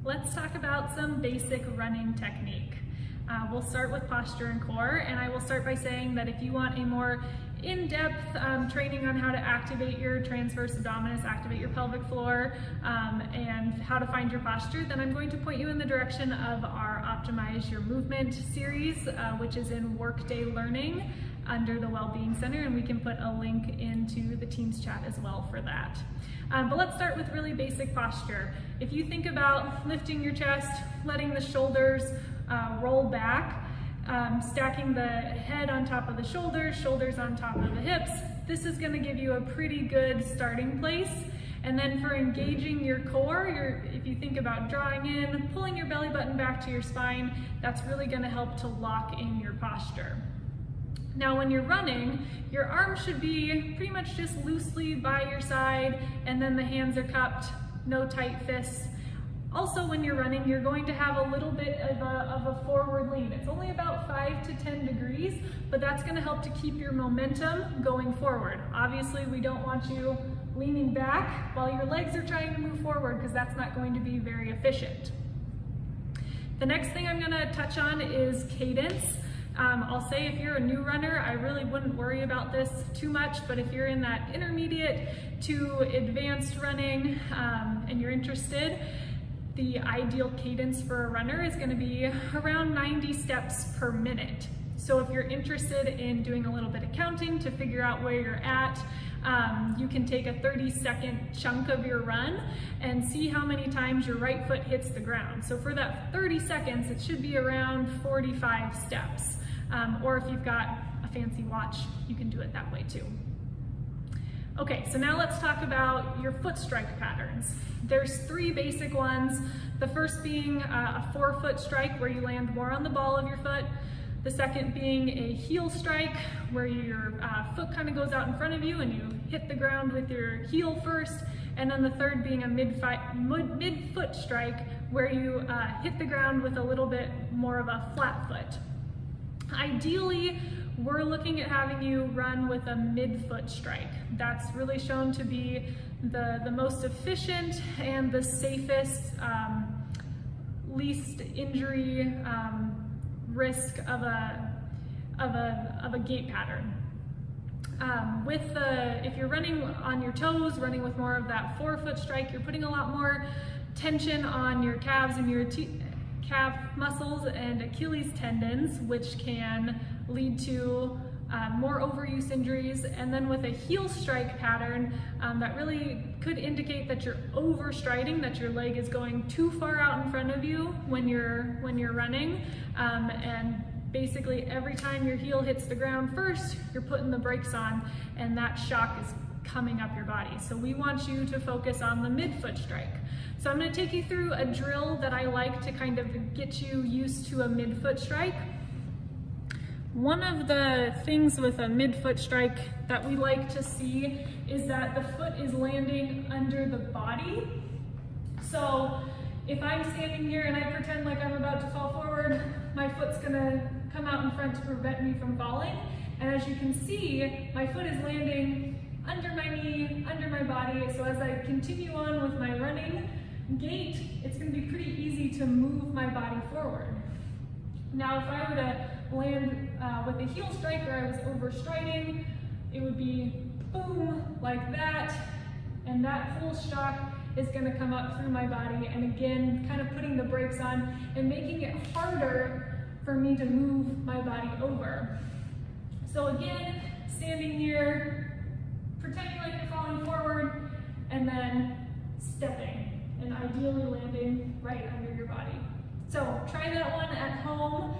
Let's talk about some basic running technique. We'll start with posture and core, and I will start by saying that if you want a more in-depth training on how to activate your transverse abdominis, activate your pelvic floor, and how to find your posture, then I'm going to point you in the direction of our Optimize Your Movement series, which is in Workday Learning under the Wellbeing Center, and we can put a link into the Teams chat as well for that. But let's start with really basic posture. If you think about lifting your chest, letting the shoulders roll back, stacking the head on top of the shoulders, shoulders on top of the hips, this is going to give you a pretty good starting place. And then for engaging your core, if you think about drawing in, pulling your belly button back to your spine, that's really going to help to lock in your posture. Now when you're running, your arms should be pretty much just loosely by your side, and then the hands are cupped, no tight fists. Also, when you're running, you're going to have a little bit of a forward lean. It's only about 5 to 10 degrees, but that's going to help to keep your momentum going forward. Obviously, we don't want you leaning back while your legs are trying to move forward, because that's not going to be very efficient. The next thing I'm going to touch on is cadence. I'll say if you're a new runner, I really wouldn't worry about this too much, but if you're in that intermediate to advanced running and you're interested, the ideal cadence for a runner is going to be around 90 steps per minute. So if you're interested in doing a little bit of counting to figure out where you're at, you can take a 30-second chunk of your run and see how many times your right foot hits the ground. So for that 30 seconds, it should be around 45 steps. Or if you've got a fancy watch, you can do it that way too. Okay, so now let's talk about your foot strike patterns. There's 3 basic ones. The first being a forefoot strike where you land more on the ball of your foot. The second being a heel strike where your foot kind of goes out in front of you and you hit the ground with your heel first. And then the third being a mid-foot strike where you hit the ground with a little bit more of a flat foot. Ideally, we're looking at having you run with a mid-foot strike. That's really shown to be the most efficient and the safest, least injury risk of a gait pattern. If you're running on your toes, running with more of that forefoot strike, you're putting a lot more tension on your calves and your calf muscles and Achilles tendons, which can lead to more overuse injuries. And then with a heel strike pattern, that really could indicate that you're overstriding, that your leg is going too far out in front of you when you're running. And basically every time your heel hits the ground first, you're putting the brakes on, and that shock is coming up your body. So we want you to focus on the mid-foot strike. So I'm going to take you through a drill that I like to kind of get you used to a mid-foot strike. One of the things with a mid-foot strike that we like to see is that the foot is landing under the body. So if I'm standing here and I pretend like I'm about to fall forward, my foot's going to come out in front to prevent me from falling. And as you can see, my foot is landing under my knee, under my body. So as I continue on with my running gait, it's going to be pretty easy to move my body forward. Now, if I were to land with a heel strike or I was overstriding, it would be boom, like that, and that whole shock is going to come up through my body, and again, kind of putting the brakes on and making it harder for me to move my body over. So again, standing here, pretending like you're falling forward, and then stepping, and ideally landing right under your body. So try that one at home.